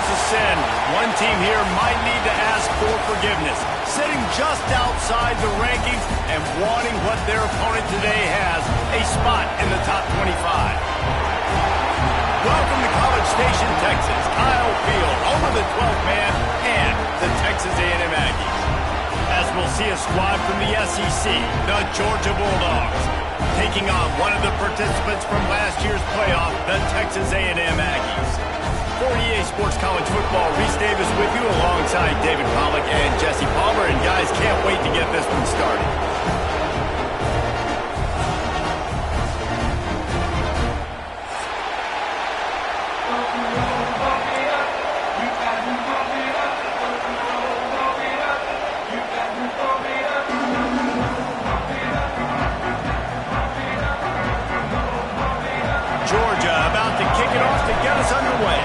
a sin. One team here might need to ask for forgiveness, sitting just outside the rankings and wanting what their opponent today has, a spot in the top 25. Welcome to College Station, Texas. Kyle Field over the 12th man and the Texas A&M Aggies. As we'll see a squad from the SEC, the Georgia Bulldogs, taking on one of the participants from last year's playoff, the Texas A&M Aggies. For EA Sports College Football, Reese Davis with you alongside David Pollack and Jesse Palmer. And guys, can't wait to get this one started. Georgia about to kick it off to get us underway.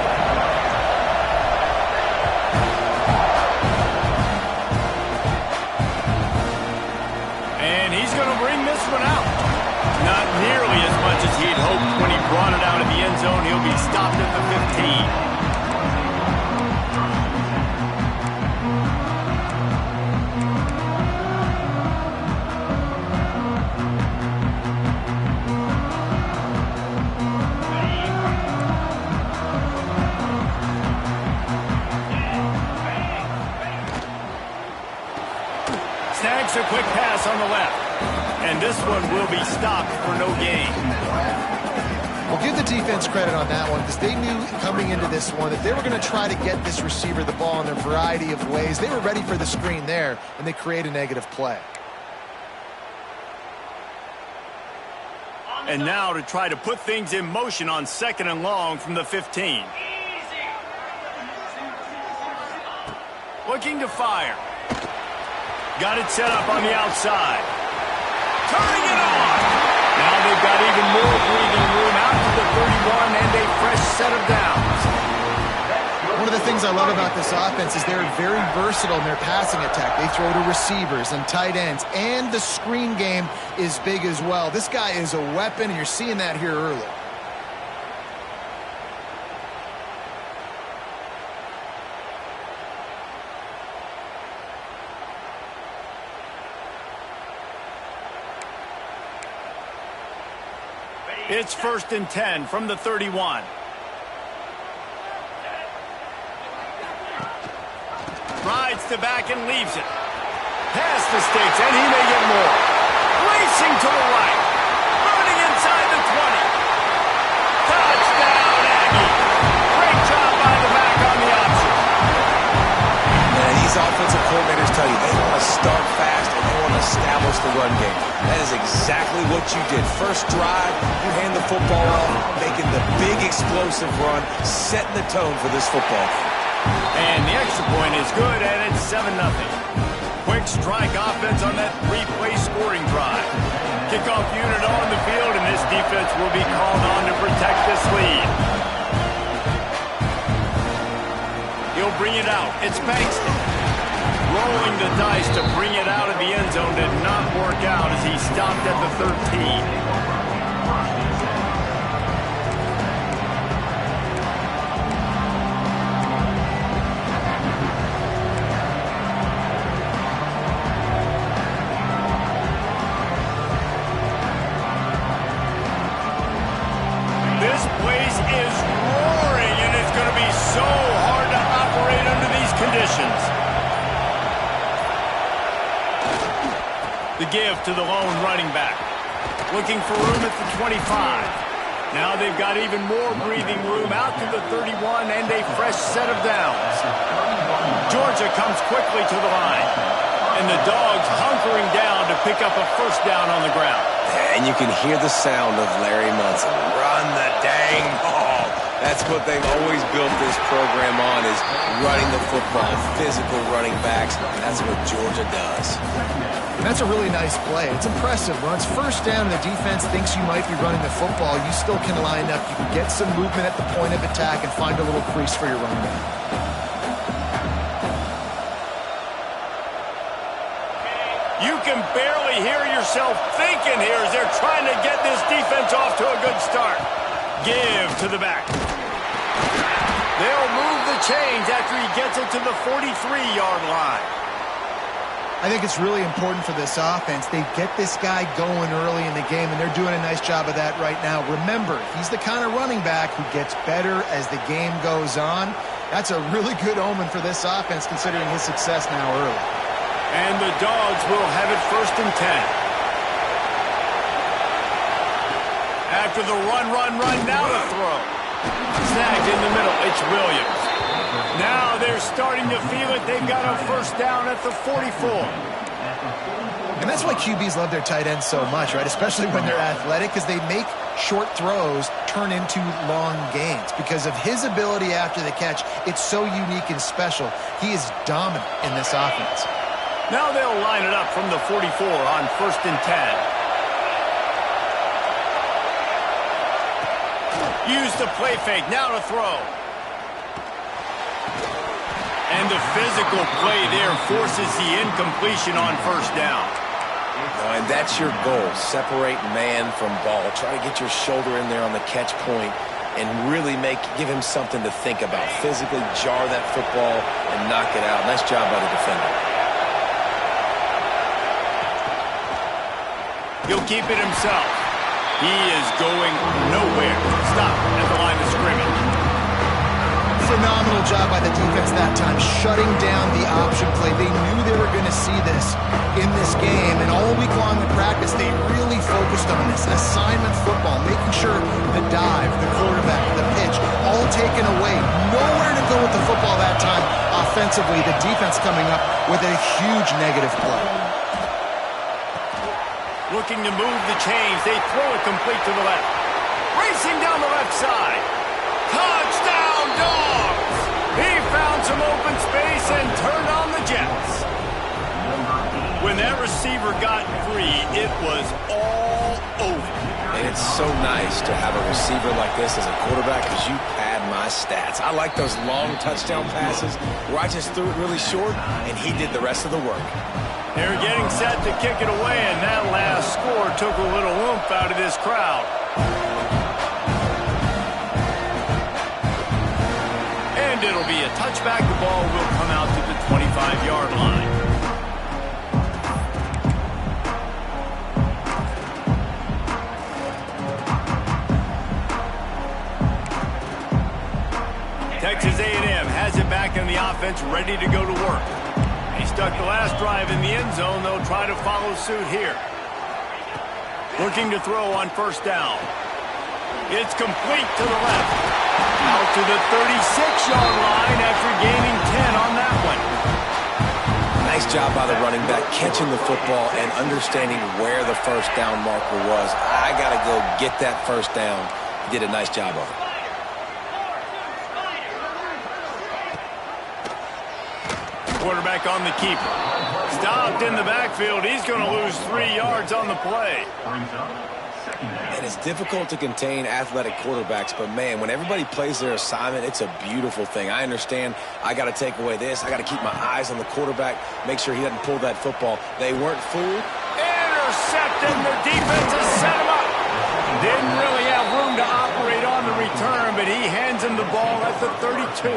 And he's going to bring this one out. Not nearly as much as he'd hoped when he brought it out of the end zone. He'll be stopped at the 15. Snags a quick pass on the left. And this one will be stopped for no gain. Well, give the defense credit on that one because they knew coming into this one that they were going to try to get this receiver the ball in a variety of ways. They were ready for the screen there, and they create a negative play. And now to try to put things in motion on 2nd and long from the 15. Looking to fire. Got it set up on the outside. Turning it on. Now they've got even more breathing room out to the 31 and a fresh set of downs. One of the things I love about this offense is they're very versatile in their passing attack. They throw to receivers and tight ends, and the screen game is big as well. This guy is a weapon, and you're seeing that here early. It's 1st and 10 from the 31. Rides to back and leaves it. Past the sticks, and he may get more. Racing to the right. Running inside the 20. Touchdown, Aggie. Great job by the back on the option. Man, these offensive coordinators tell you they want to start fast and they want to establish the run game. That is exactly what you did. First drive, you hand the football off, making the big explosive run, setting the tone for this football game. And the extra point is good, and it's 7-0. Quick strike offense on that 3-play scoring drive. Kickoff unit on the field, and this defense will be called on to protect this lead. He'll bring it out. It's Bankston. Rolling the dice to bring it out of the end zone did not work out as he stopped at the 13. This place is roaring, and it's going to be so hard to operate under these conditions. The give to the lone running back. Looking for room at the 25. Now they've got even more breathing room out to the 31 and a fresh set of downs. Georgia comes quickly to the line. And the Dogs hunkering down to pick up a first down on the ground. And you can hear the sound of Larry Munson. Run the dang ball. That's what they've always built this program on, is running the football, physical running backs. That's what Georgia does. And that's a really nice play. It's impressive. When it's first down and the defense thinks you might be running the football, you still can line up. You can get some movement at the point of attack and find a little crease for your running back. You can barely hear yourself thinking here as they're trying to get this defense off to a good start. Give to the back. They'll move the change after he gets it to the 43-yard line. I think it's really important for this offense. They get this guy going early in the game, and they're doing a nice job of that right now. Remember, he's the kind of running back who gets better as the game goes on. That's a really good omen for this offense, considering his success now early. And the Dogs will have it 1st and 10. After the run, now the throw. Snagged in the middle, it's Williams. Now they're starting to feel it. They've got a 1st down at the 44. And that's why QBs love their tight ends so much, right? Especially when they're athletic, because they make short throws turn into long gains. Because of his ability after the catch, it's so unique and special. He is dominant in this offense. Now they'll line it up from the 44 on 1st and 10. Use the play fake, now to throw. And the physical play there forces the incompletion on 1st down. And that's your goal, separate man from ball. Try to get your shoulder in there on the catch point and really give him something to think about. Physically jar that football and knock it out. Nice job by the defender. He'll keep it himself. He is going nowhere. Stop at the line of scrimmage. Phenomenal job by the defense that time, shutting down the option play. They knew they were going to see this in this game, and all week long in practice, they really focused on this. Assignment football, making sure the dive, the quarterback, the pitch, all taken away. Nowhere to go with the football that time offensively. The defense coming up with a huge negative play. Looking to move the chains. They throw it complete to the left. Racing down the left side. Touchdown, Dogs! He found some open space and turned on the Jets. When that receiver got free, it was all over. And it's so nice to have a receiver like this as a quarterback because you pad my stats. I like those long touchdown passes where I just threw it really short and he did the rest of the work. They're getting set to kick it away, and that last score took a little oomph out of this crowd. And it'll be a touchback. The ball will come out to the 25-yard line. Texas A&M has it back in the offense, ready to go to work. He stuck the last drive in the end zone. They'll try to follow suit here. Looking to throw on 1st down. It's complete to the left. Out to the 36-yard line after gaining 10 on that one. Nice job by the running back, catching the football and understanding where the 1st down marker was. I got to go get that 1st down. He did a nice job of it. Quarterback on the keeper. Stopped in the backfield. He's going to lose 3 yards on the play. And it's difficult to contain athletic quarterbacks, but man, when everybody plays their assignment, it's a beautiful thing. I understand I got to take away this. I got to keep my eyes on the quarterback, make sure he doesn't pull that football. They weren't fooled. Intercepted. The defense has set him up. Didn't really have room to operate on the return, but he hands him the ball at the 32.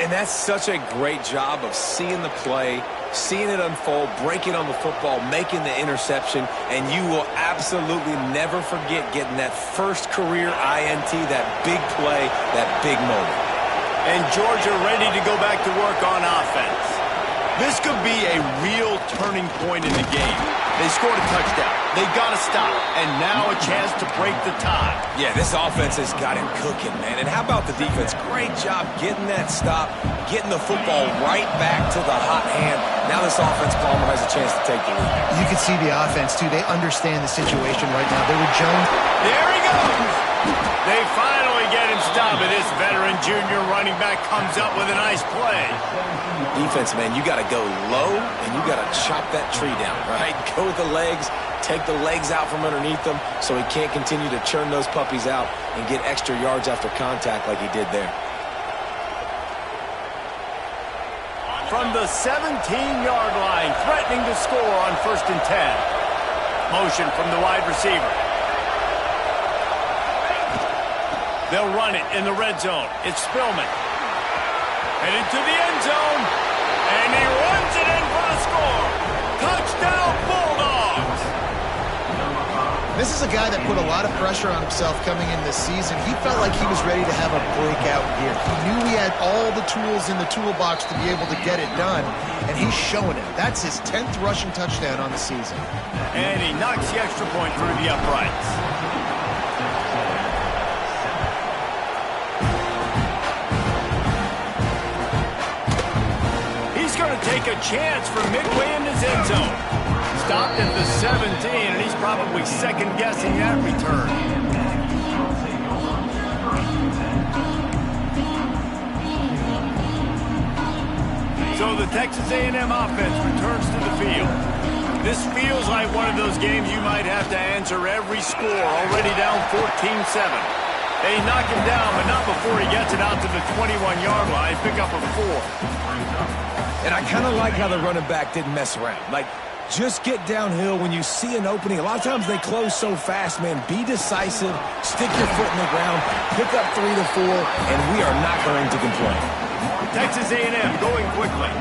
And that's such a great job of seeing the play, seeing it unfold, breaking on the football, making the interception, and you will absolutely never forget getting that first career INT, that big play, that big moment. And Georgia ready to go back to work on offense. This could be a real turning point in the game. They scored a touchdown. They got to stop. And now a chance to break the tie. Yeah, this offense has got him cooking, man. And how about the defense? Great job getting that stop, getting the football right back to the hot hand. Now this offense, Palmer, has a chance to take the lead. You can see the offense, too. They understand the situation right now. They were Jones. There he goes. They finally get him stopped. And this veteran junior running back comes up with a nice play. Defense, man, you got to go low, and you got to chop that tree down, right? Go with the legs, take the legs out from underneath them so he can't continue to churn those puppies out and get extra yards after contact like he did there. From the 17-yard line, threatening to score on 1st and 10. Motion from the wide receiver. They'll run it in the red zone. It's Spillman. Headed to the end zone. And he runs it in for the score. Touchdown, Bulldogs. This is a guy that put a lot of pressure on himself coming in this season. He felt like he was ready to have a breakout year. He knew he had all the tools in the toolbox to be able to get it done, and he's showing it. That's his 10th rushing touchdown on the season. And he knocks the extra point through the uprights. He's going to take a chance from midway in his end zone. Stopped at the 17, and he's probably second-guessing that return. So the Texas A&M offense returns to the field. This feels like one of those games you might have to answer every score, already down 14-7. They knock him down, but not before he gets it out to the 21-yard line. Pick up a 4. And I kind of like how the running back didn't mess around. Like, just get downhill when you see an opening. A lot of times they close so fast, man. Be decisive, stick your foot in the ground, pick up 3 to 4, and we are not going to complain. Texas A&M going quickly.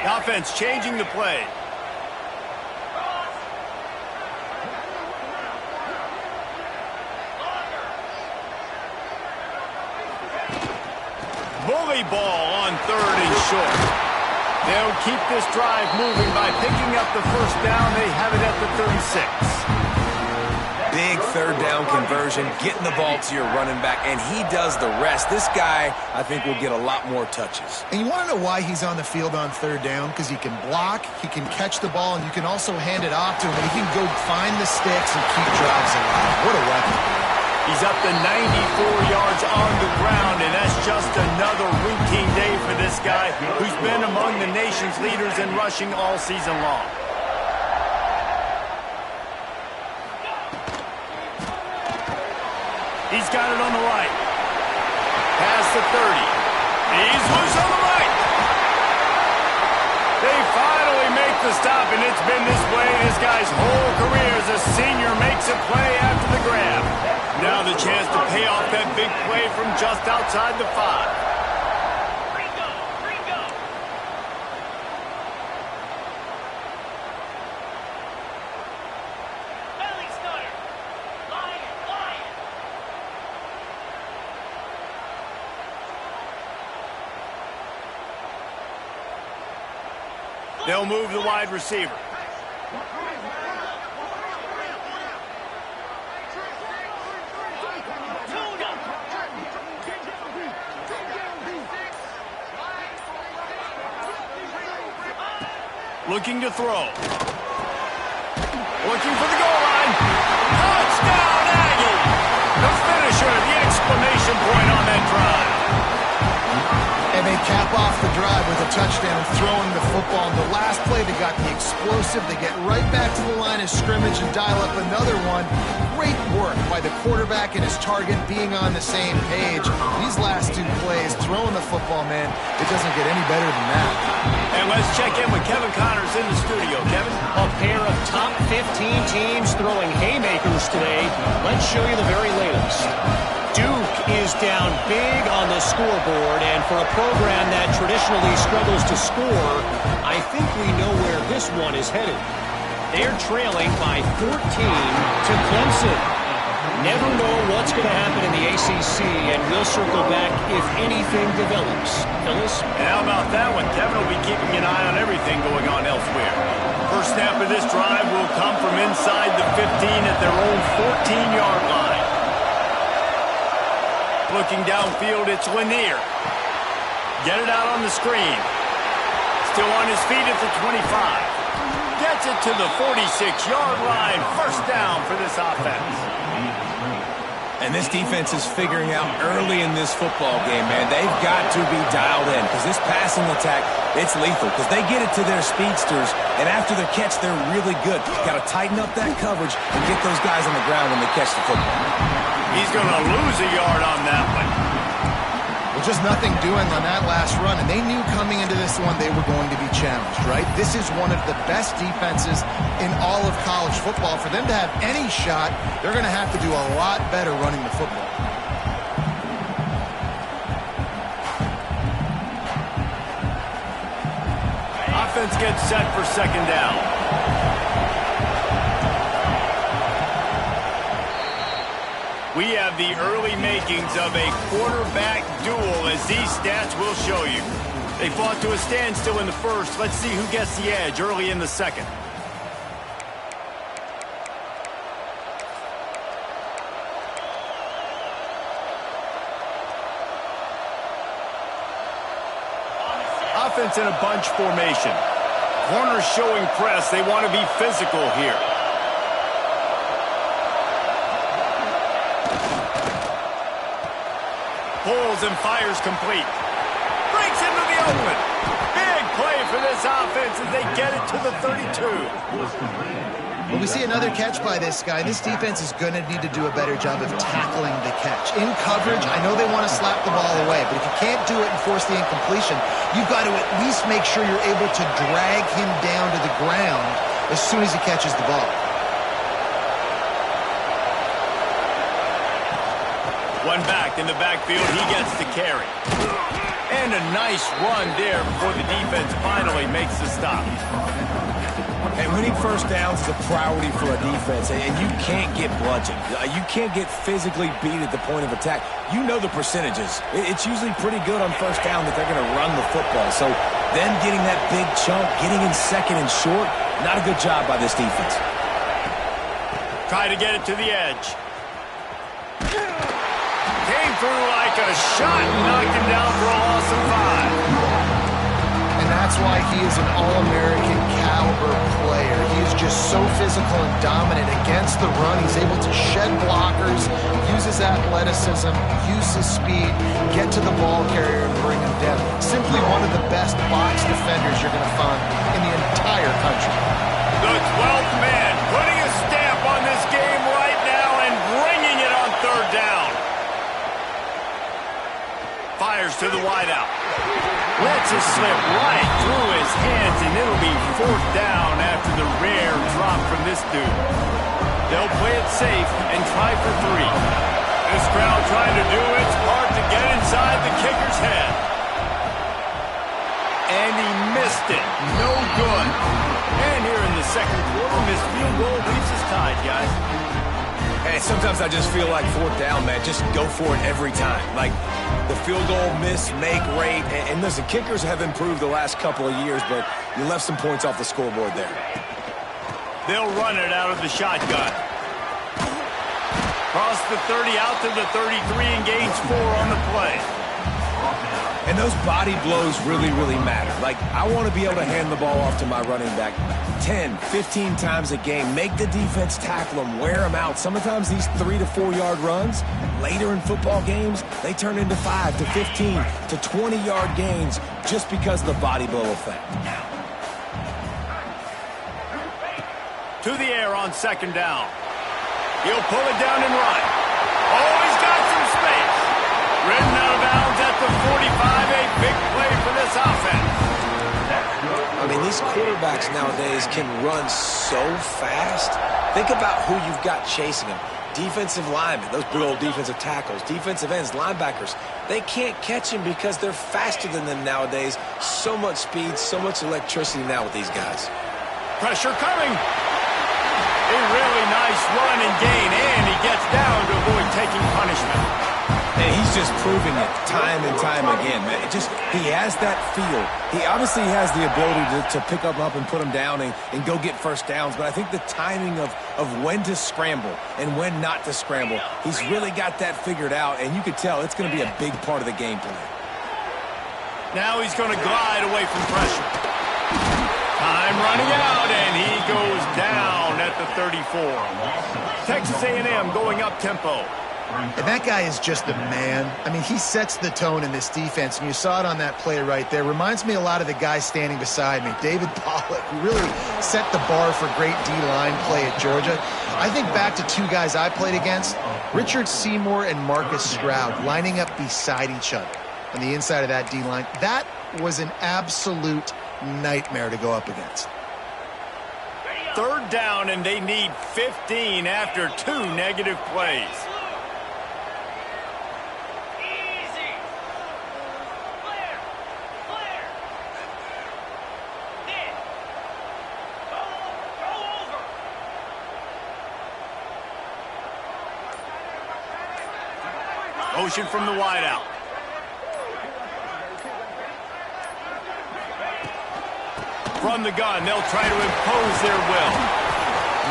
The offense changing the play. Bully ball on 3rd and short. They'll keep this drive moving by picking up the first down. They have it at the 36. Big 3rd down conversion, getting the ball to your running back, and he does the rest. This guy, I think, will get a lot more touches. And you want to know why he's on the field on 3rd down? Because he can block, he can catch the ball, and you can also hand it off to him, and he can go find the sticks and keep drives alive. What a weapon. He's up to 94 yards on the ground, and that's just another routine day for this guy who's been among the nation's leaders in rushing all season long. He's got it on the right. Past the 30. He's loose on the right. They finally make the stop, and it's been this way this guy's whole career as a senior makes a play after the grab. Now the chance to pay off that big play from just outside the 5. They'll move the wide receiver. Looking to throw. Looking for the goal line. Touchdown, Aggie! The finisher, the exclamation point on that drive. And they cap off the drive with a touchdown, throwing the football. In the last play, they got the explosive. They get right back to the line of scrimmage and dial up another one. Great work by the quarterback and his target being on the same page. These last 2 plays, throwing the football, man, it doesn't get any better than that. And let's check in with Kevin Connors in the studio. Kevin? A pair of top 15 teams throwing haymakers today. Let's show you the very latest. Duke is down big on the scoreboard, and for a program that traditionally struggles to score, I think we know where this one is headed. They're trailing by 14 to Clemson. Never know what's going to happen in the ACC, and we'll circle back if anything develops. Phyllis? And how about that one? Kevin will be keeping an eye on everything going on elsewhere. First snap of this drive will come from inside the 15 at their own 14-yard line. Looking downfield, it's Lanier. Get it out on the screen. Still on his feet at the 25. Gets it to the 46-yard line. First down for this offense. And this defense is figuring out early in this football game, man. They've got to be dialed in because this passing attack, it's lethal because they get it to their speedsters, and after the catch, they're really good. Got to tighten up that coverage and get those guys on the ground when they catch the football. He's going to lose a yard on that one. Well, just nothing doing on that last run, and they knew coming into this one they were going to be challenged, right? This is one of the best defenses in all of college football. For them to have any shot, they're going to have to do a lot better running the football. Let's get set for second down. We have the early makings of a quarterback duel, as these stats will show you. They fought to a standstill in the first. Let's see who gets the edge early in the second. Offense in a bunch formation. Corners showing press. They want to be physical here. Pulls and fires complete. Breaks into the open. Big play for this offense as they get it to the 32. Well, we see another catch by this guy. This defense is going to need to do a better job of tackling the catch. In coverage, I know they want to slap the ball away, but if you can't do it and force the incompletion, you've got to at least make sure you're able to drag him down to the ground as soon as he catches the ball. One back in the backfield, he gets the carry. And a nice run there before the defense finally makes the stop. And winning first downs is a priority for a defense, and you can't get bludgeoned. You can't get physically beat at the point of attack. You know the percentages. It's usually pretty good on first down that they're going to run the football. So then getting that big chunk, getting in second and short, not a good job by this defense. Try to get it to the edge. Came through like a shot and knocked him down for a loss of 5. And that's why he is an All-American caliber player. He is just so physical and dominant against the run. He's able to shed blockers, use his athleticism, use his speed, get to the ball carrier and bring him down. Simply one of the best box defenders you're going to find in the entire country. The 12th man putting a stamp on this game right now and bringing it on third down. Fires to the wideout. Lets it slip right through his hands, and it'll be fourth down after the rare drop from this dude. They'll play it safe and try for 3. This crowd trying to do its part to get inside the kicker's head. And he missed it. No good. And here in the second quarter, missed field goal leaves us tied, guys. Hey, sometimes I just feel like fourth down, man. Just go for it every time. Like the field goal miss, make rate. And listen, kickers have improved the last couple of years, but you left some points off the scoreboard there. They'll run it out of the shotgun. Cross the 30 out to the 33 and gains 4 on the play. And those body blows really, really matter. Like, I want to be able to hand the ball off to my running back 10, 15 times a game. Make the defense tackle them, wear them out. Sometimes these 3 to 4 yard runs, later in football games, they turn into 5 to 15 to 20 yard gains just because of the body blow effect. To the air on second down. He'll pull it down and run. Oh, he's got some space. Ridden out of bounds at the 45. A big play for this offense. I mean, these quarterbacks nowadays can run so fast. Think about who you've got chasing them. Defensive linemen, those big old defensive tackles, defensive ends, linebackers. They can't catch him because they're faster than them nowadays. So much speed, so much electricity now with these guys. Pressure coming. A really nice run and gain, and he gets down to avoid taking punishment. And he's just proving it time and time again, man. He has that feel. He obviously has the ability to pick them up and put them down and go get first downs. But I think the timing of when to scramble and when not to scramble, he's really got that figured out. And you could tell it's going to be a big part of the game plan. Now he's going to glide away from pressure. Time running out, and he goes down at the 34. Texas A&M going up tempo. And that guy is just a man. I mean, he sets the tone in this defense, and you saw it on that play right there. Reminds me a lot of the guy standing beside me, David Pollack, who really set the bar for great D-line play at Georgia. I think back to 2 guys I played against, Richard Seymour and Marcus Stroud, lining up beside each other on the inside of that D-line. That was an absolute nightmare to go up against. Third down, and they need 15 after 2 negative plays. Motion from the wideout. From the gun, they'll try to impose their will.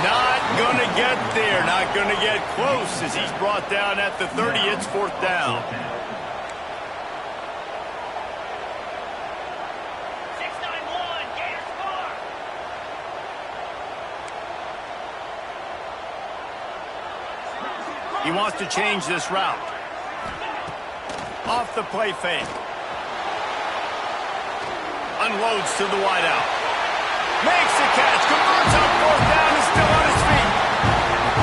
Not going to get there. Not going to get close as he's brought down at the 30. It's 4th down. He wants to change this route. Off the play fake. Unloads to the wideout. Makes the catch. Converts on 4th down. Is still on his feet.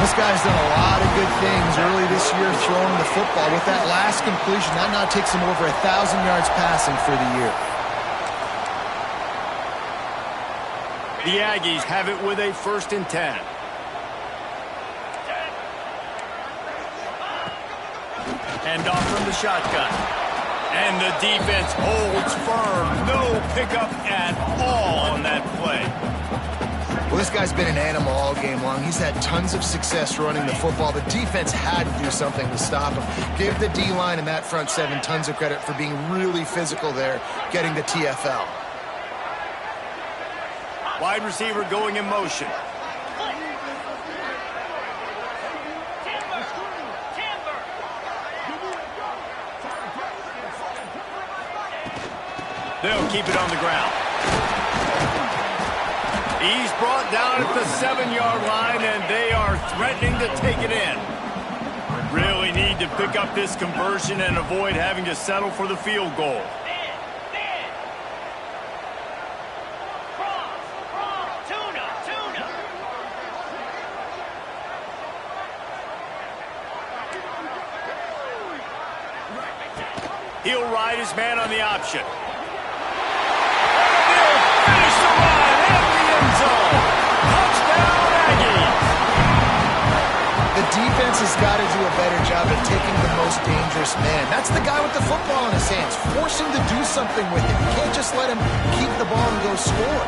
This guy's done a lot of good things early this year throwing the football. With that last completion, that now takes him over 1,000 yards passing for the year. The Aggies have it with a 1st and 10. Hand off from the shotgun. And the defense holds firm. No pickup at all on that play. Well, this guy's been an animal all game long. He's had tons of success running the football. The defense had to do something to stop him. Give the D-line and that front 7 tons of credit for being really physical there, getting the TFL. Wide receiver going in motion. They'll keep it on the ground. He's brought down at the 7-yard line, and they are threatening to take it in. Really need to pick up this conversion and avoid having to settle for the field goal. He'll ride his man on the option. Finish the run at the end zone. Touchdown, Aggies. The defense has got to do a better job at taking the most dangerous man. That's the guy with the football in his hands. Force him to do something with it. You can't just let him keep the ball and go score.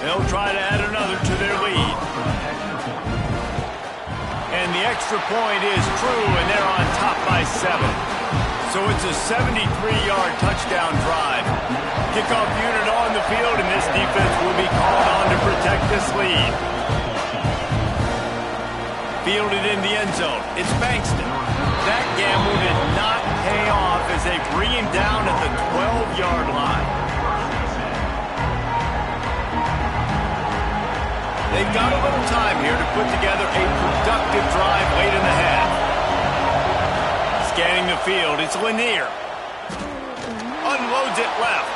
They'll try to add another to their lead. And the extra point is true, and they're on top by 7. So it's a 73-yard touchdown drive. Kickoff unit on the field, and this defense will be called on to protect this lead. Fielded in the end zone. It's Bankston. That gamble did not pay off as they bring him down at the 12-yard line. They've got a little time here to put together a productive drive late in the half. Scanning the field, it's Lanier. Unloads it left.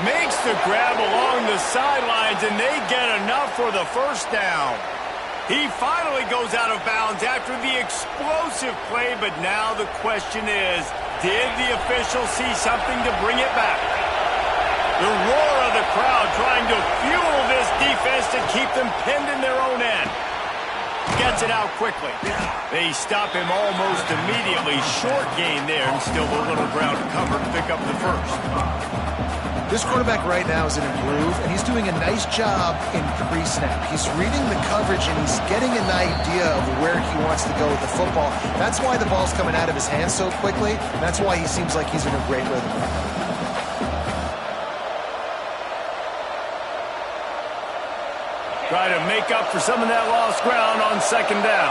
Makes the grab along the sidelines, and they get enough for the 1st down. He finally goes out of bounds after the explosive play, but now the question is, did the official see something to bring it back? The roar of the crowd trying to fuel this defense to keep them pinned in their own end. Gets it out quickly. They stop him almost immediately. Short gain there, and still a little ground to cover to pick up the 1st. This quarterback right now is in a groove, and he's doing a nice job in pre-snap. He's reading the coverage, and he's getting an idea of where he wants to go with the football. That's why the ball's coming out of his hands so quickly. That's why he seems like he's in a great rhythm. Try to make up for some of that lost ground on 2nd down.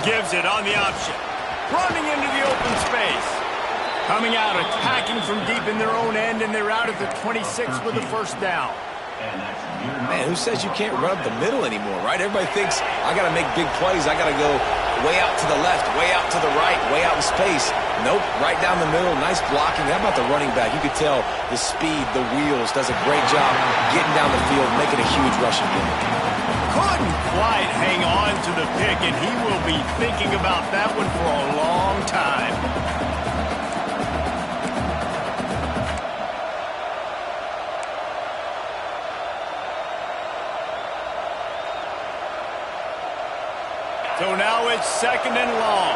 Gives it on the option. Running into the open space. Coming out, attacking from deep in their own end, and they're out at the 26 with the 1st down. Man, who says you can't run up the middle anymore, right? Everybody thinks, I got to make big plays. I got to go way out to the left, way out to the right, way out in space. Nope, right down the middle. Nice blocking. How about the running back? You could tell the speed, the wheels, does a great job getting down the field, making a huge rushing game. Couldn't quite hang on to the pick, and he will be thinking about that one for a long time. So now it's 2nd and long.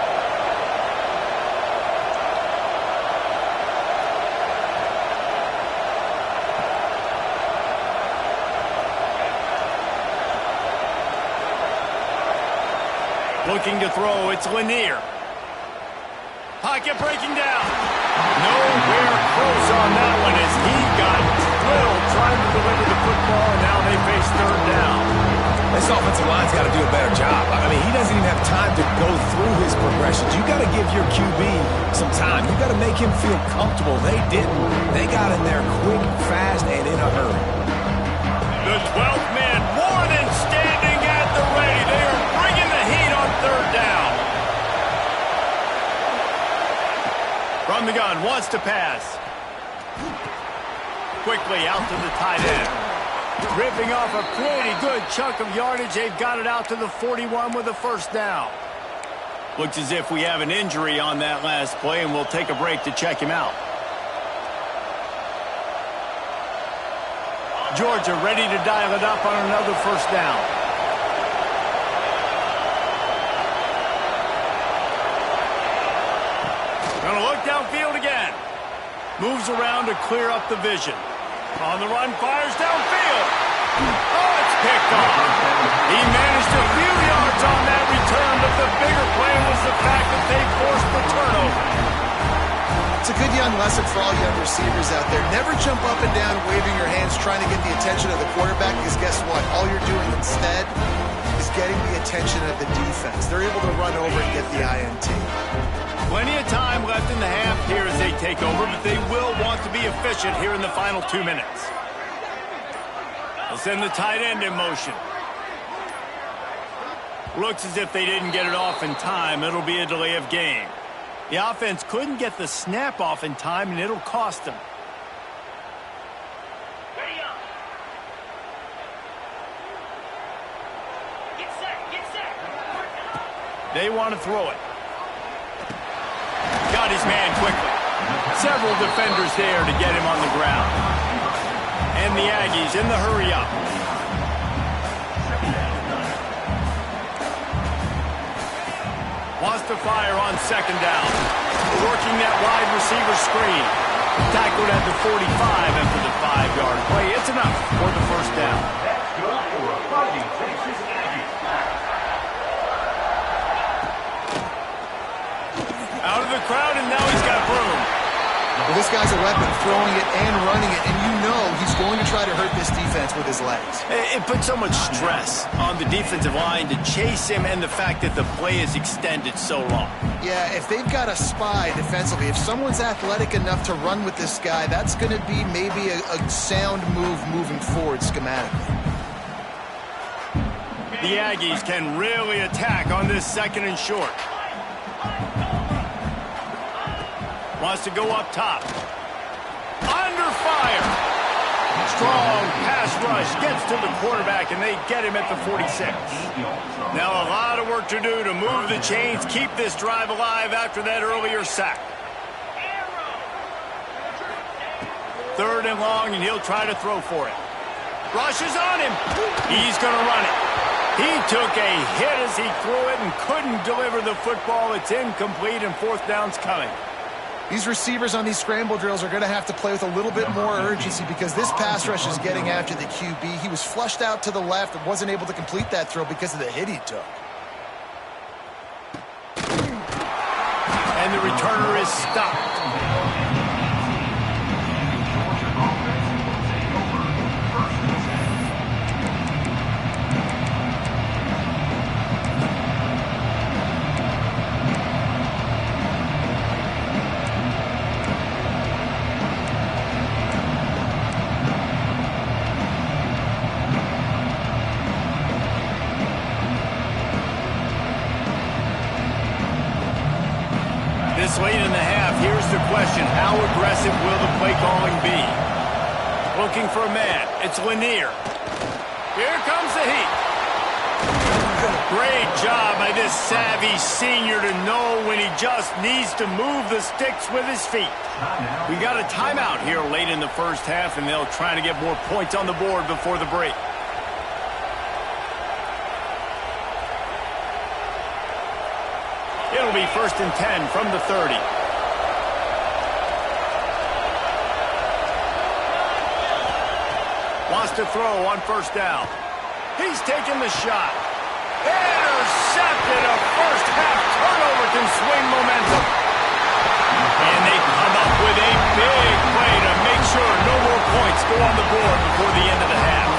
looking to throw. It's Lanier. Pocket breaking down. Nowhere close on that one as he got drilled trying to deliver the football, and now they face third down. This offensive line's got to do a better job. I mean, he doesn't even have time to go through his progressions. You got to give your QB some time. You got to make him feel comfortable. They didn't. They got in there quick, fast, and in a hurry. The 12th man more than standing at the ready. They are bringing the heat on third down. From the gun, wants to pass. Quickly out to the tight end. Ripping off a pretty good chunk of yardage. They've got it out to the 41 with a first down. Looks as if we have an injury on that last play, and we'll take a break to check him out. Georgia ready to dial it up on another first down. Gonna look downfield again. Moves around to clear up the vision. On the run, fires downfield. Oh, it's picked off. He managed a few yards on that return, but the bigger play was the fact that they forced the turnover. It's a good young lesson for all young receivers out there. Never jump up and down waving your hands trying to get the attention of the quarterback, because guess what? All you're doing instead is getting the attention of the defense. They're able to run over and get the INT. Plenty of time left in the half here as they take over, but they will want to be efficient here in the final 2 minutes. They'll send the tight end in motion. Looks as if they didn't get it off in time. It'll be a delay of game. The offense couldn't get the snap off in time, and it'll cost them. They want to throw it. Got his man quickly. Several defenders there to get him on the ground. And the Aggies in the hurry up. Wants to fire on second down. Working that wide receiver screen. Tackled at the 45 after the 5-yard play. It's enough for the first down. That's good for a Fighting Texas Aggies. Out of the crowd, and now he's got room. Well, this guy's a weapon, throwing it and running it, and you know he's going to try to hurt this defense with his legs. It puts so much stress on the defensive line to chase him, and the fact that the play is extended so long. Yeah, if they've got a spy defensively, if someone's athletic enough to run with this guy, that's going to be maybe a sound move moving forward schematically. The Aggies can really attack on this second and short. Wants to go up top. Under fire. Strong pass rush gets to the quarterback, and they get him at the 46. Now a lot of work to do to move the chains, keep this drive alive after that earlier sack. Third and long, and he'll try to throw for it. Rush is on him. He's going to run it. He took a hit as he threw it and couldn't deliver the football. It's incomplete, and fourth down's coming. These receivers on these scramble drills are going to have to play with a little bit more urgency, because this pass rush is getting after the QB. He was flushed out to the left and wasn't able to complete that throw because of the hit he took. And the returner is stopped. This late in the half, here's the question. How aggressive will the play calling be? Looking for a man. It's Lanier. Here comes the heat. Great job by this savvy senior to know when he just needs to move the sticks with his feet. We got a timeout here late in the first half, and they'll try to get more points on the board before the break. It'll be 1st and 10 from the 30. Wants to throw on first down. He's taking the shot. Intercepted. A first-half turnover can swing momentum. And they come up with a big play to make sure no more points go on the board before the end of the half.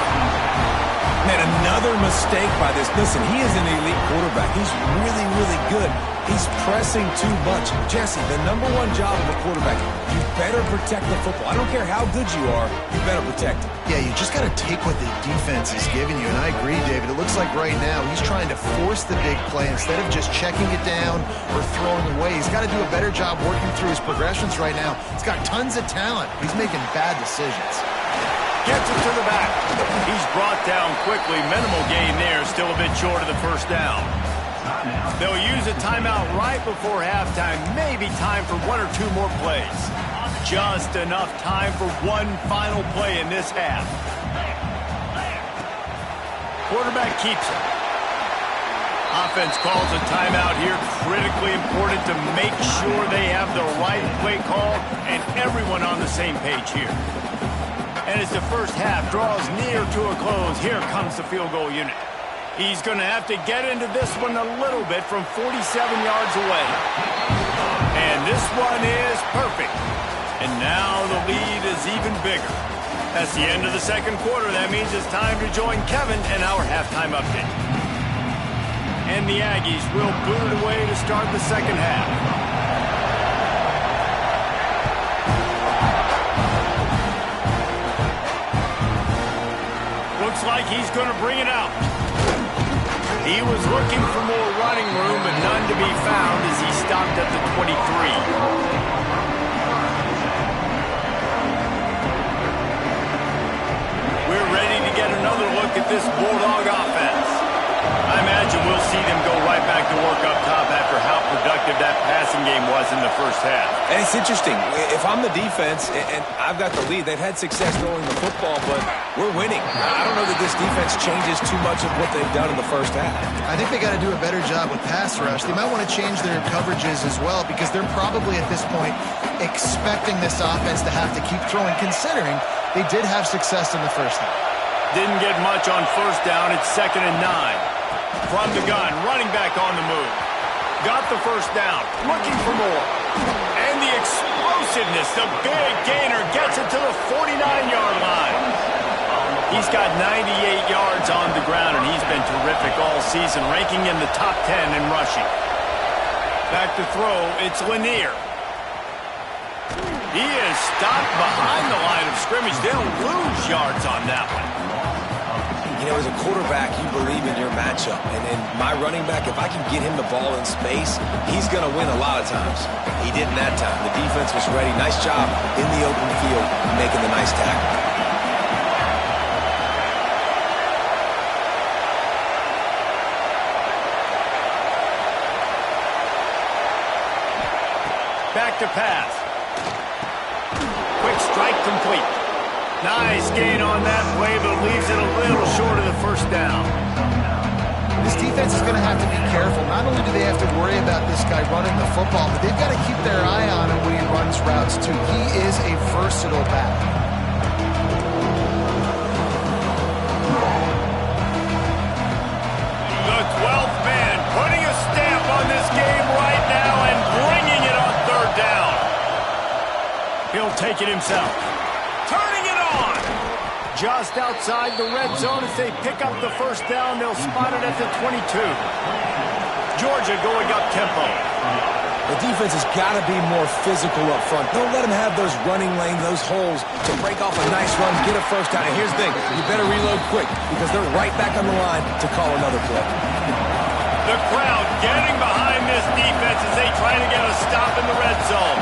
Man, another mistake by this. Listen, he is an elite quarterback. He's really, really good. He's pressing too much. Jesse, the number one job of a quarterback, you better protect the football. I don't care how good you are, you better protect it. Yeah, you just got to take what the defense is giving you. And I agree, David. It looks like right now he's trying to force the big play instead of just checking it down or throwing away. He's got to do a better job working through his progressions right now. He's got tons of talent. He's making bad decisions. Gets it to the back. He's brought down quickly. Minimal gain there. Still a bit short of the first down. They'll use a timeout right before halftime. Maybe time for one or two more plays. Just enough time for one final play in this half. Quarterback keeps it. Offense calls a timeout here. Critically important to make sure they have the right play call and everyone on the same page here. And as the first half draws near to a close, here comes the field goal unit. He's going to have to get into this one a little bit from 47 yards away. And this one is perfect. And now the lead is even bigger. That's the end of the second quarter. That means it's time to join Kevin and our halftime update. And the Aggies will boot it away to start the second half. Looks like he's going to bring it out. He was looking for more running room, but none to be found as he stopped at the 23. We're ready to get another look at this Bulldog offense. I imagine we'll see them go right back to work up top after how productive that passing game was in the first half. And it's interesting. If I'm the defense and I've got the lead, they've had success throwing the football, but we're winning. I don't know that this defense changes too much of what they've done in the first half. I think they got to do a better job with pass rush. They might want to change their coverages as well because they're probably at this point expecting this offense to have to keep throwing, considering they did have success in the first half. Didn't get much on first down. It's 2nd and 9. From the gun, running back on the move. Got the first down, looking for more. And the explosiveness, the big gainer gets it to the 49-yard line. He's got 98 yards on the ground, and he's been terrific all season, ranking in the top 10 in rushing. Back to throw, it's Lanier. He is stopped behind the line of scrimmage. They'll lose yards on that one. You know, as a quarterback, you believe in your matchup. And my running back, if I can get him the ball in space, he's going to win a lot of times. He didn't that time. The defense was ready. Nice job in the open field making the nice tackle. Back to pass. Quick strike complete. Nice gain on that play, but leaves it a little short of the first down. This defense is going to have to be careful. Not only do they have to worry about this guy running the football, but they've got to keep their eye on him when he runs routes, too. He is a versatile back. The 12th man putting a stamp on this game right now and bringing it on third down. He'll take it himself. Turning it on. Just outside the red zone as they pick up the first down. They'll spot it at the 22. Georgia going up tempo. The defense has got to be more physical up front. Don't let them have those running lanes, those holes to break off a nice run, get a first down. And here's the thing, you better reload quick because they're right back on the line to call another play. The crowd getting behind this defense as they try to get a stop in the red zone.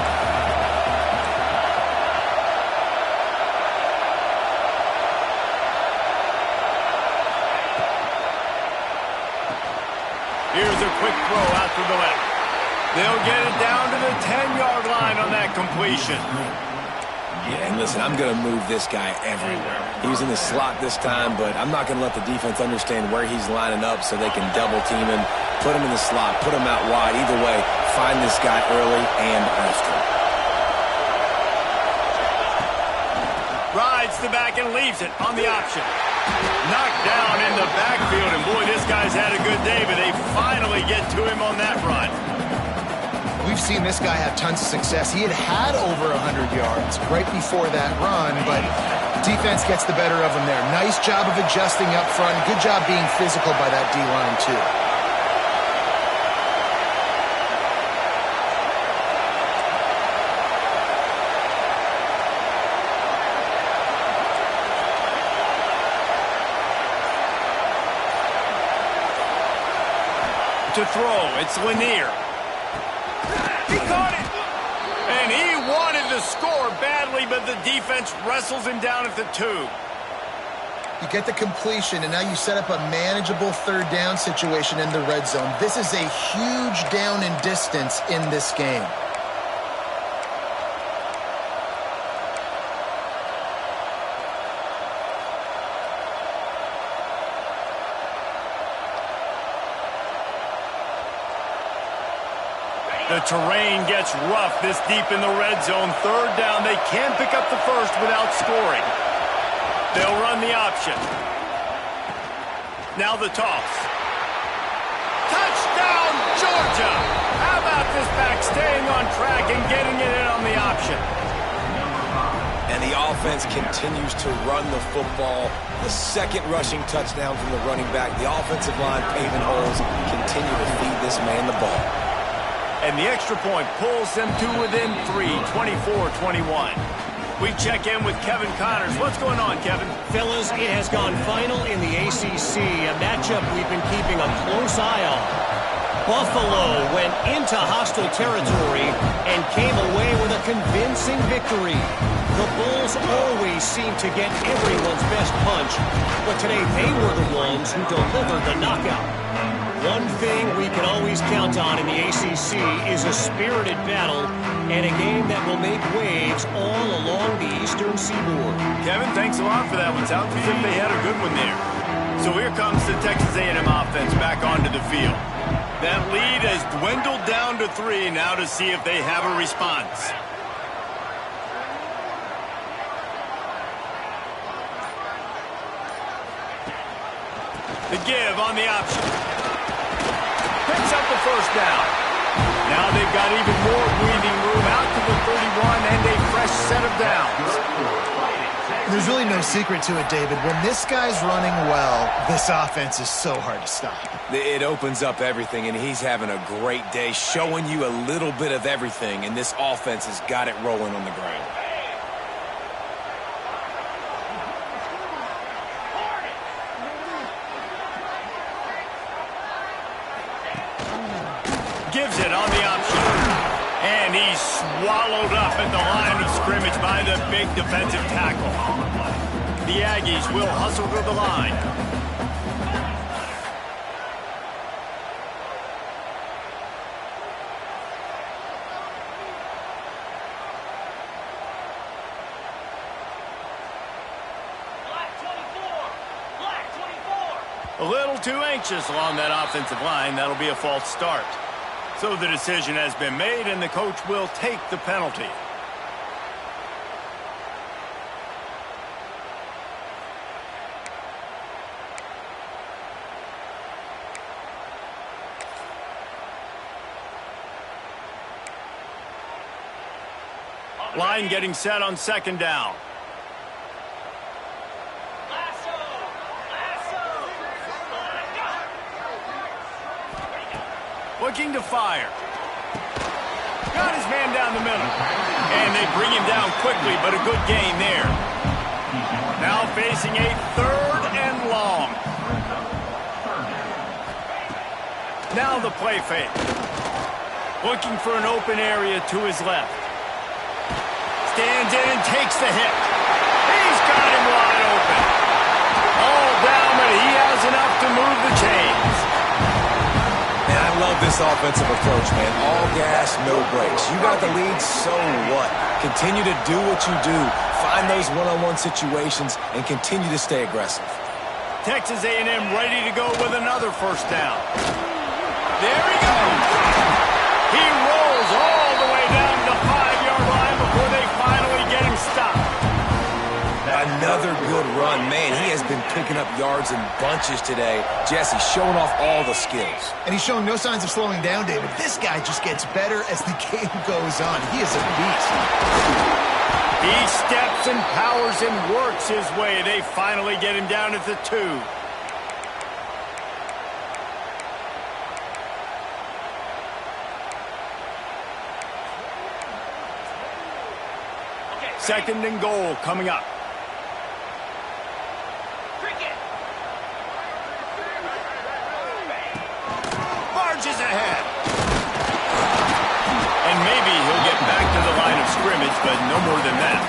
Here's a quick throw out to the left. They'll get it down to the 10-yard line on that completion. Yeah, and listen, I'm going to move this guy everywhere. He was in the slot this time, but I'm not going to let the defense understand where he's lining up so they can double team him, put him in the slot, put him out wide. Either way, find this guy early and often. Rides the back and leaves it on the option. Knocked down in the backfield, and boy, this guy's had a good day, but they finally get to him on that run. We've seen this guy have tons of success. He had over 100 yards right before that run, but defense gets the better of him there. Nice job of adjusting up front. Good job being physical by that D-line, too. To throw, it's Lanier. He caught it! And he wanted to score badly, but the defense wrestles him down at the 2. You get the completion, and now you set up a manageable third down situation in the red zone. This is a huge down in distance in this game. The terrain gets rough this deep in the red zone. Third down, they can't pick up the first without scoring. They'll run the option. Now the toss. Touchdown, Georgia! How about this back staying on track and getting it in on the option? And the offense continues to run the football. The second rushing touchdown from the running back. The offensive line paving holes. Continue to feed this man the ball. And the extra point pulls them to within 3, 24-21. We check in with Kevin Connors. What's going on, Kevin? Fellas, it has gone final in the ACC, a matchup we've been keeping a close eye on. Buffalo went into hostile territory and came away with a convincing victory. The Bulls always seem to get everyone's best punch, but today they were the ones who delivered the knockout. One thing we can always count on in the ACC is a spirited battle and a game that will make waves all along the Eastern Seaboard. Kevin, thanks a lot for that one. Sounds as if they had a good one there. So here comes the Texas A&M offense back onto the field. That lead has dwindled down to 3 now to see if they have a response. The give on the option. Picks up the first down. Now they've got even more breathing room out to the 31 and a fresh set of downs. There's really no secret to it, David. When this guy's running well, this offense is so hard to stop. It opens up everything, and he's having a great day, showing you a little bit of everything, and this offense has got it rolling on the ground. Gives it on the option. And he's swallowed up at the line of scrimmage by the big defensive tackle. The Aggies will hustle to the line. A little too anxious along that offensive line. That'll be a false start. So the decision has been made, and the coach will take the penalty. Line getting set on second down. Looking to fire. Got his man down the middle. And they bring him down quickly, but a good gain there. Now facing a third and long. Now the play fake. Looking for an open area to his left. Stands in and takes the hit. He's got him wide open. All down, but he has enough to move the chains. And I love this offensive approach, man. All gas, no brakes. You got the lead, so what? Continue to do what you do. Find those one-on-one situations and continue to stay aggressive. Texas A&M ready to go with another first down. There he goes. He rolls all the way down to the 5-yard line before they finally get him stopped. Another run. Man, he has been picking up yards in bunches today. Jesse showing off all the skills. And he's showing no signs of slowing down, David. This guy just gets better as the game goes on. He is a beast. He steps and powers and works his way. They finally get him down at the 2. Second and goal coming up. Marches ahead. And maybe he'll get back to the line of scrimmage, but no more than that.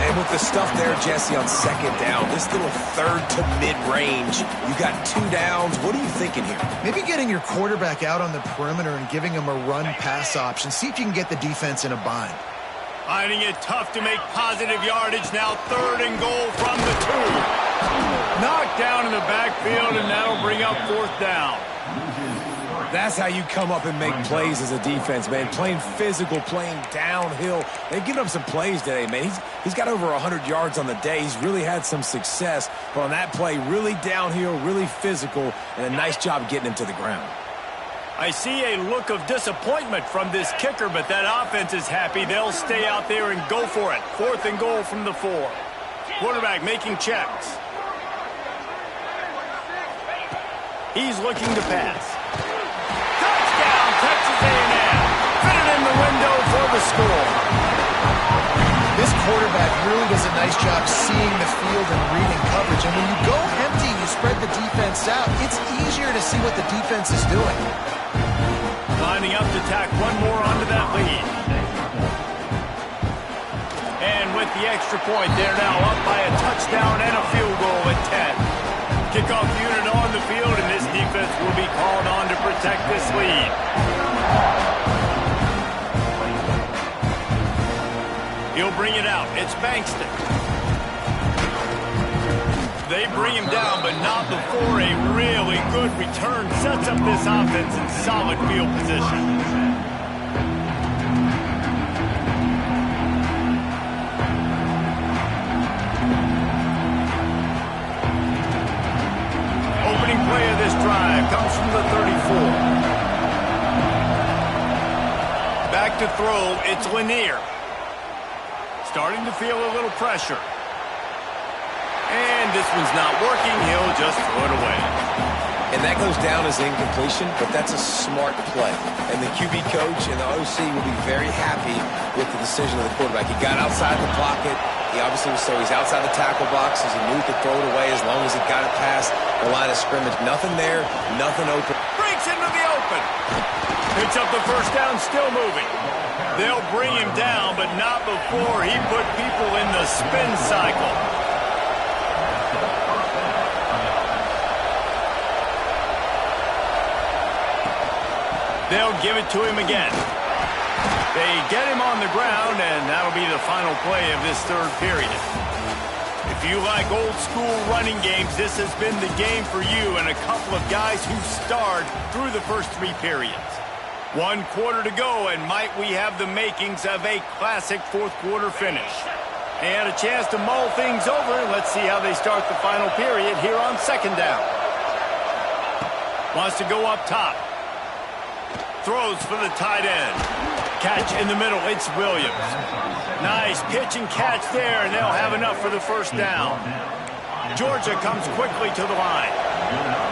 And with the stuff there, Jesse, on second down, this little third to mid-range, you got 2 downs. What are you thinking here? Maybe getting your quarterback out on the perimeter and giving him a run-pass option. See if you can get the defense in a bind. Finding it tough to make positive yardage. Now third and goal from the 2. Knocked down in the backfield, and that'll bring up 4th down. That's how you come up and make plays as a defense, man. Playing physical, playing downhill. They've given up some plays today, man. He's got over 100 yards on the day. He's really had some success. But on that play, really downhill, really physical, and a nice job getting him to the ground. I see a look of disappointment from this kicker, but that offense is happy. They'll stay out there and go for it. 4th and goal from the 4. Quarterback making checks. He's looking to pass. Touchdown, Texas A&M. Fitted in the window for the score. This quarterback really does a nice job seeing the field and reading coverage. And when you go empty and you spread the defense out, it's easier to see what the defense is doing. Lining up to tack one more onto that lead. And with the extra point, they're now up by a touchdown and a field goal at 10. Kickoff unit on the field, and this defense will be called on to protect this lead. He'll bring it out. It's Bankston. They bring him down, but not before a really good return sets up this offense in solid field position. Opening play of this drive comes from the 34. Back to throw, it's Lanier. Starting to feel a little pressure. And this one's not working. He'll just throw it away. And that goes down as incompletion, but that's a smart play. And the QB coach and the OC will be very happy with the decision of the quarterback. He got outside the pocket. He obviously was so he's outside the tackle box as he knew he could throw it away as long as he got it past the line of scrimmage. Nothing there, nothing open. Breaks into the open. Picks up the first down, still moving. They'll bring him down, but not before he put people in the spin cycle. They'll give it to him again. They get him on the ground, and that'll be the final play of this third period. If you like old school running games, this has been the game for you and a couple of guys who starred through the first 3 periods. 1 quarter to go, and might we have the makings of a classic fourth quarter finish. And a chance to mull things over. Let's see how they start the final period here on second down. Wants to go up top. Throws for the tight end. Catch in the middle, it's Williams. Nice pitch and catch there, and they'll have enough for the first down. Georgia comes quickly to the line.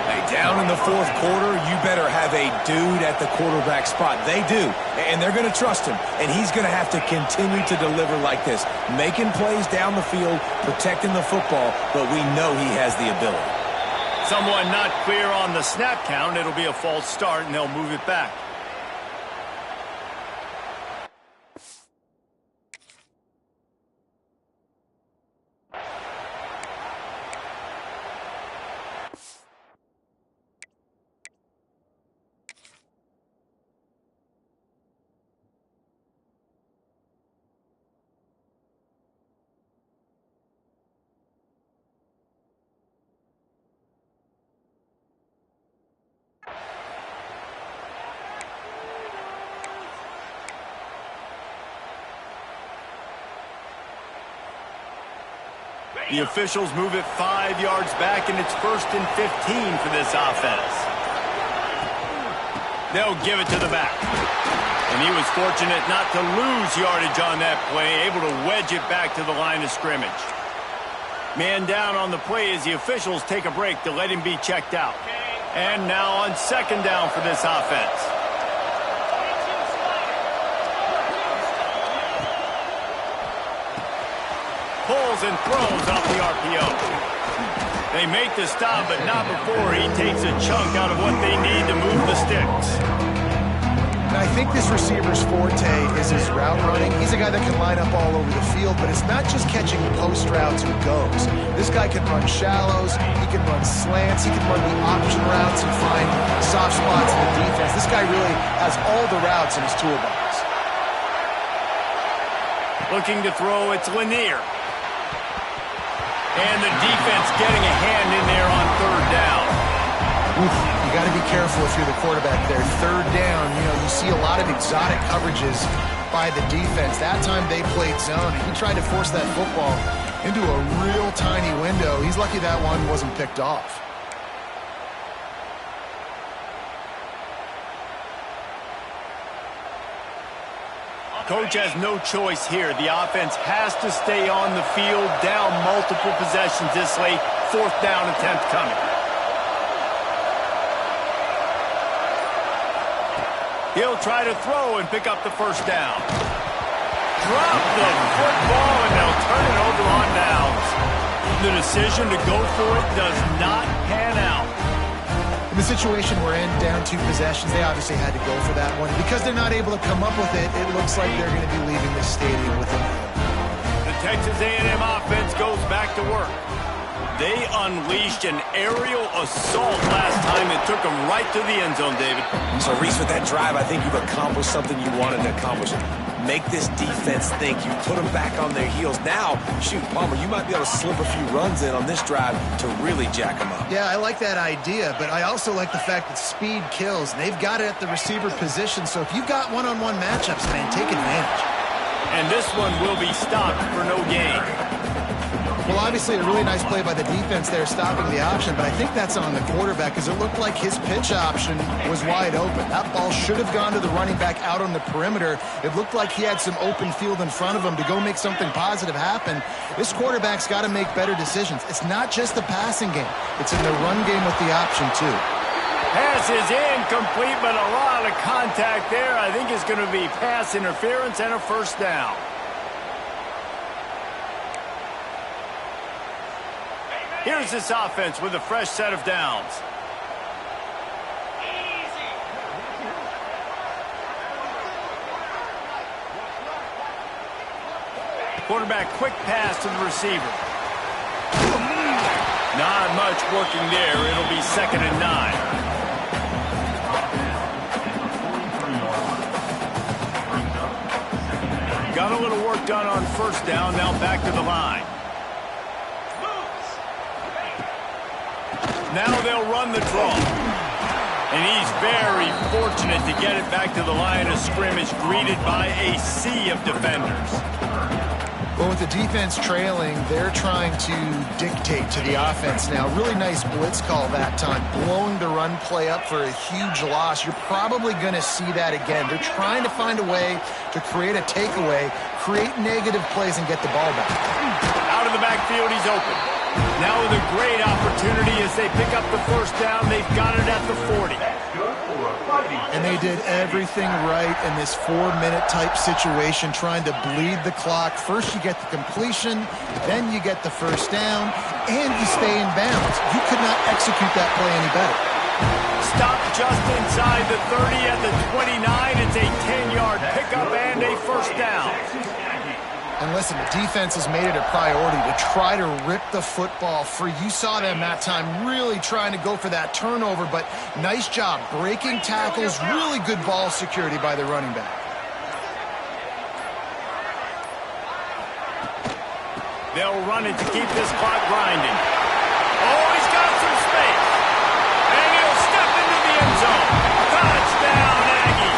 Hey, down in the fourth quarter, you better have a dude at the quarterback spot. They do, and they're going to trust him, and he's going to have to continue to deliver like this, making plays down the field, protecting the football, but we know he has the ability. Someone not clear on the snap count. It'll be a false start, and they'll move it back. The officials move it 5 yards back, and it's 1st and 15 for this offense. They'll give it to the back. And he was fortunate not to lose yardage on that play, able to wedge it back to the line of scrimmage. Man down on the play as the officials take a break to let him be checked out. And now on 2nd down for this offense. Pulls and throws off the RPO. They make the stop, but not before he takes a chunk out of what they need to move the sticks. And I think this receiver's forte is his route running. He's a guy that can line up all over the field, but it's not just catching post routes and goes. This guy can run shallows, he can run slants, he can run the option routes and find soft spots in the defense. This guy really has all the routes in his toolbox. Looking to throw, it's Lanier. And the defense getting a hand in there on 3rd down. Oof, you got to be careful if you're the quarterback there. 3rd down, you see a lot of exotic coverages by the defense. That time they played zone, and he tried to force that football into a real tiny window. He's lucky that one wasn't picked off. Coach has no choice here. The offense has to stay on the field, down multiple possessions this late. 4th down attempt coming. He'll try to throw and pick up the 1st down. Drop the football, and they'll turn it over on downs. The decision to go for it does not pan out. In the situation we're in, down 2 possessions, they obviously had to go for that one. Because they're not able to come up with it, it looks like they're going to be leaving the stadium with it. The Texas A&M offense goes back to work. They unleashed an aerial assault last time that took them right to the end zone, David. So, Reese, with that drive, I think you've accomplished something you wanted to accomplish. Make this defense think. You put them back on their heels. Now, shoot, Palmer, you might be able to slip a few runs in on this drive to really jack them up. Yeah, I like that idea, but I also like the fact that speed kills. They've got it at the receiver position, so if you've got one-on-one matchups, man, take advantage. And this one will be stopped for no gain. Well, obviously a really nice play by the defense there stopping the option, but I think that's on the quarterback because it looked like his pitch option was wide open. That ball should have gone to the running back out on the perimeter. It looked like he had some open field in front of him to go make something positive happen. This quarterback's got to make better decisions. It's not just the passing game. It's in the run game with the option, too. Pass is incomplete, but a lot of contact there. I think it's going to be pass interference and a 1st down. Here's this offense with a fresh set of downs. Quarterback quick pass to the receiver. Not much working there. It'll be 2nd and 9. Got a little work done on 1st down. Now back to the line. Now they'll run the draw. And he's very fortunate to get it back to the line of scrimmage, greeted by a sea of defenders. Well, with the defense trailing, they're trying to dictate to the offense now. Really nice blitz call that time, blowing the run play up for a huge loss. You're probably going to see that again. They're trying to find a way to create a takeaway, create negative plays, and get the ball back. Out of the backfield, he's open. Now with a great opportunity as they pick up the 1st down. They've got it at the 40. And they did everything right in this 4-minute type situation, trying to bleed the clock. First you get the completion, then you get the 1st down, and you stay in bounds. You could not execute that play any better. Stop just inside the 30 at the 29. It's a 10-yard pickup and a 1st down. And listen, the defense has made it a priority to try to rip the football free. You saw them that time really trying to go for that turnover, but nice job breaking tackles, really good ball security by the running back. They'll run it to keep this clock grinding. Oh, he's got some space. And he'll step into the end zone. Touchdown, Aggie.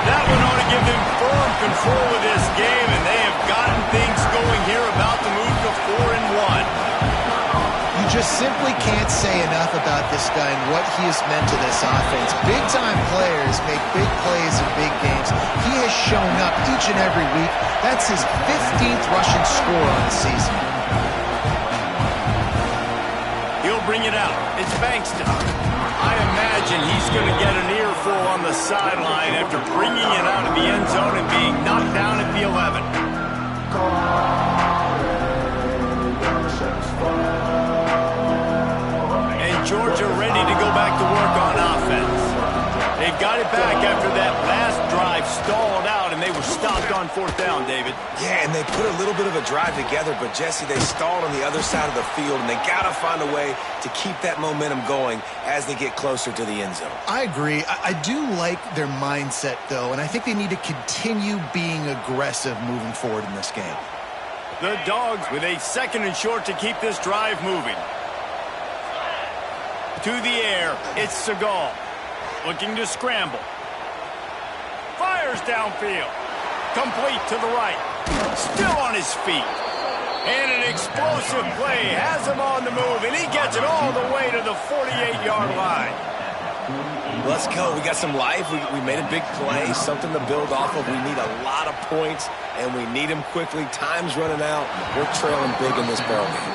That one ought to give them firm control of this game, and they have gotten things going here, about to move to this guy and what he has meant to this offense. Big-time players make big plays in big games. He has shown up each and every week. That's his 15th rushing score on the season. He'll bring it out. It's Bankston. I imagine he's going to get an earful on the sideline after bringing it out of the end zone and being knocked down at the 11. Georgia ready to go back to work on offense. They've got it back after that last drive stalled out, and they were stopped on 4th down, David. Yeah, and they put a little bit of a drive together, but, Jesse, they stalled on the other side of the field, and they got to find a way to keep that momentum going as they get closer to the end zone. I agree. I do like their mindset, though, and I think they need to continue being aggressive moving forward in this game. The Dogs with a 2nd and short to keep this drive moving. To the air, it's Segal. Looking to scramble. Fires downfield. Complete to the right. Still on his feet. And an explosive play has him on the move, and he gets it all the way to the 48-yard line. Let's go. We got some life. We made a big play, something to build off of. We need a lot of points, and we need them quickly. Time's running out. We're trailing big in this barrel game.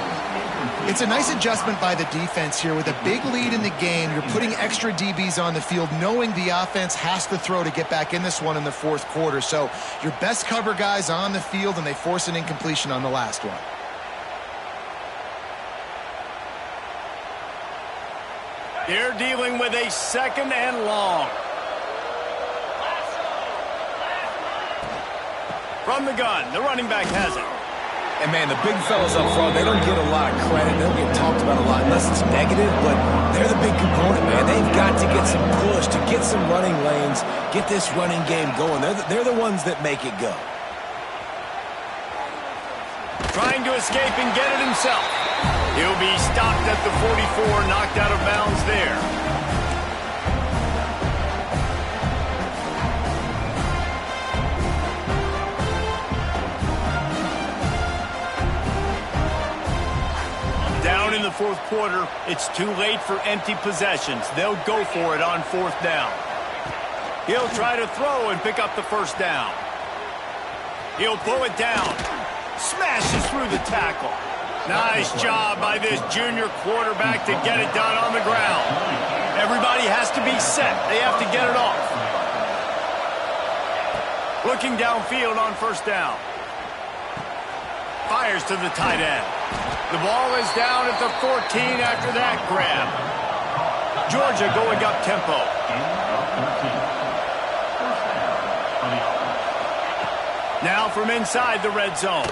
It's a nice adjustment by the defense here. With a big lead in the game, you're putting extra DBs on the field, knowing the offense has to throw to get back in this one in the 4th quarter. So your best cover guys on the field, and they force an incompletion on the last one. They're dealing with a 2nd and long. From the gun, the running back has it. And, man, the big fellas up front, they don't get a lot of credit. They don't get talked about a lot unless it's negative, but they're the big component, man. They've got to get some push, to get some running lanes, get this running game going. They're the ones that make it go. Trying to escape and get it himself. He'll be stopped at the 44, knocked out of bounds there. Down in the 4th quarter, it's too late for empty possessions. They'll go for it on 4th down. He'll try to throw and pick up the 1st down. He'll pull it down. Smashes through the tackle. Nice job by this junior quarterback to get it done on the ground. Everybody has to be set. They have to get it off. Looking downfield on 1st down. Fires to the tight end. The ball is down at the 14 after that grab. Georgia going up tempo. Now from inside the red zone.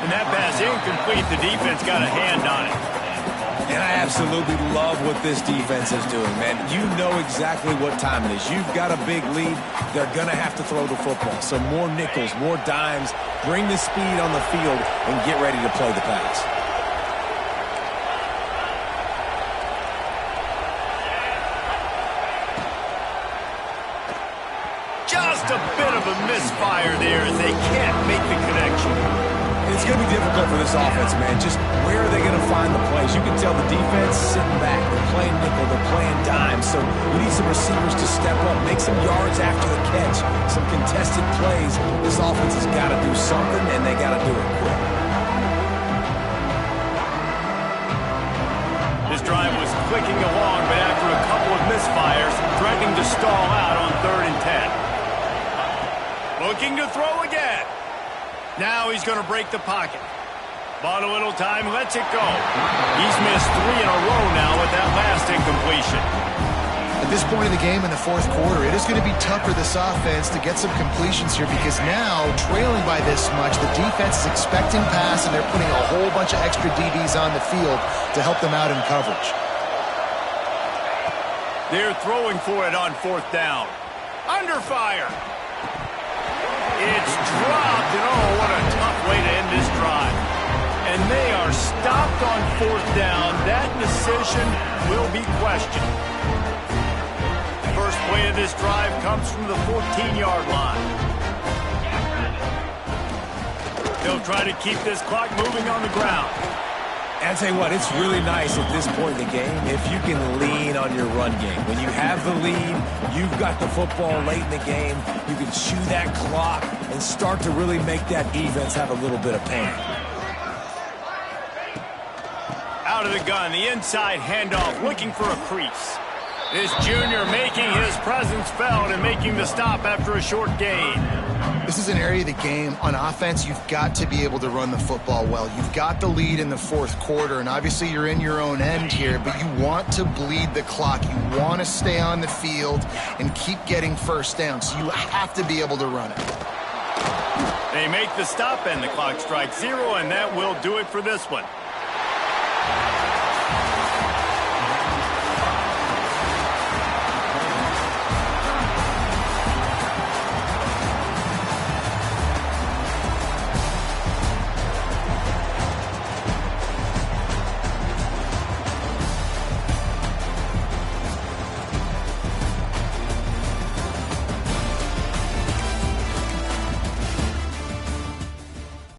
And that pass incomplete. The defense got a hand on it. And I absolutely love what this defense is doing, man. You know exactly what time it is. You've got a big lead. They're going to have to throw the football. So more nickels, more dimes. Bring the speed on the field and get ready to play the pass. Just a bit of a misfire there as they can't make the connection. It's going to be difficult for this offense, man. Just where are they going to find the plays? You can tell the defense sitting back. They're playing nickel. They're playing dime. So we need some receivers to step up, make some yards after the catch, some contested plays. This offense has got to do something, and they got to do it quick. This drive was clicking along, but after a couple of misfires, threatening to stall out on 3rd and 10. Looking to throw again. Now he's going to break the pocket. Bought a little time, lets it go. He's missed 3 in a row now with that last incompletion. At this point in the game in the 4th quarter, it is going to be tough for this offense to get some completions here because now, trailing by this much, the defense is expecting pass and they're putting a whole bunch of extra DBs on the field to help them out in coverage. They're throwing for it on 4th down. Under fire. It's dropped, and oh, what a tough way to end this drive. And they are stopped on 4th down. That decision will be questioned. First play of this drive comes from the 14-yard line. They'll try to keep this clock moving on the ground. And I tell you what, it's really nice at this point in the game if you can lean on your run game. When you have the lead, you've got the football late in the game, you can chew that clock and start to really make that defense have a little bit of pain. Out of the gun, the inside handoff, looking for a crease. This junior making his presence felt and making the stop after a short gain. This is an area of the game, on offense, you've got to be able to run the football well. You've got the lead in the fourth quarter, and obviously you're in your own end here, but you want to bleed the clock. You want to stay on the field and keep getting first down, so you have to be able to run it. They make the stop, and the clock strikes 0, and that will do it for this one.